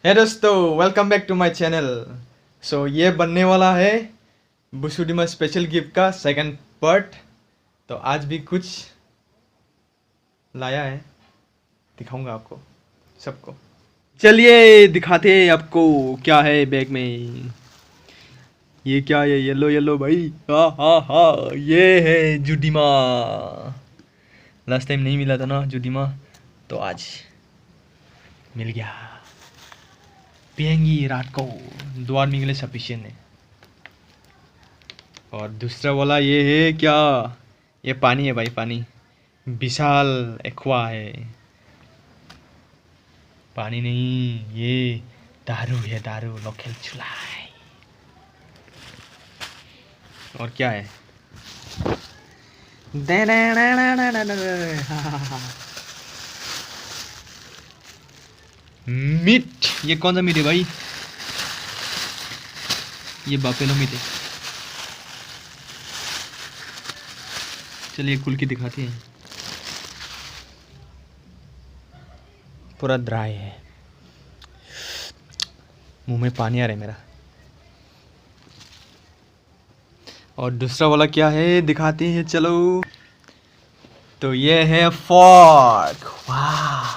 है दोस्तों, welcome back to my channel. ये बनने वाला है बुसुडिमा स्पेशल गिफ्ट का सेकंड पार्ट। तो आज भी कुछ लाया है, दिखाऊंगा आपको सबको। चलिए दिखाते हैं आपको क्या है बैग में। ये क्या है? येलो येलो भाई, हा हा हा। ये है जुडिमा। लास्ट टाइम नहीं मिला था ना जुडिमा, तो आज मिल गया। पियेंगी रात को, 2 आदमी के लिए सफिशियंट है। और दूसरा वाला ये है क्या? ये पानी है भाई, पानी। विशाल एक्वा है। पानी नहीं, ये दारू है, दारू लोकल चुलाई। और क्या है? मीट। ये कौन सा मीट है भाई? ये बाफेलो मीट है। चलिए खुल के दिखाते हैं। पूरा ड्राई है, मुंह में पानी आ रहा है मेरा। और दूसरा वाला क्या है दिखाते हैं, चलो। तो ये है फॉर्क। वाह,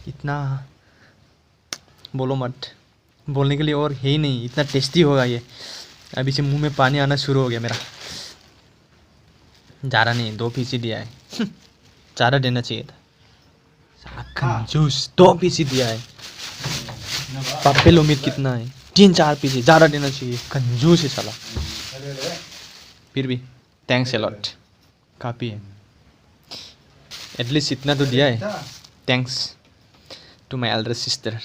इतना बोलो मत, बोलने के लिए और है ही नहीं, इतना टेस्टी होगा ये। अभी से मुंह में पानी आना शुरू हो गया मेरा। ज़्यादा नहीं, 2 पीस ही दिया है। ज़्यादा देना चाहिए था। साला कंजूस, 2 पीस ही दिया है। पापेलो मीट कितना है? 3-4 पीस है, ज़्यादा देना चाहिए। कंजूस है साला। फिर भी थैंक्स अ लॉट, काफ़ी है। एटलीस्ट इतना तो दिया है। Thanks to my elder sister.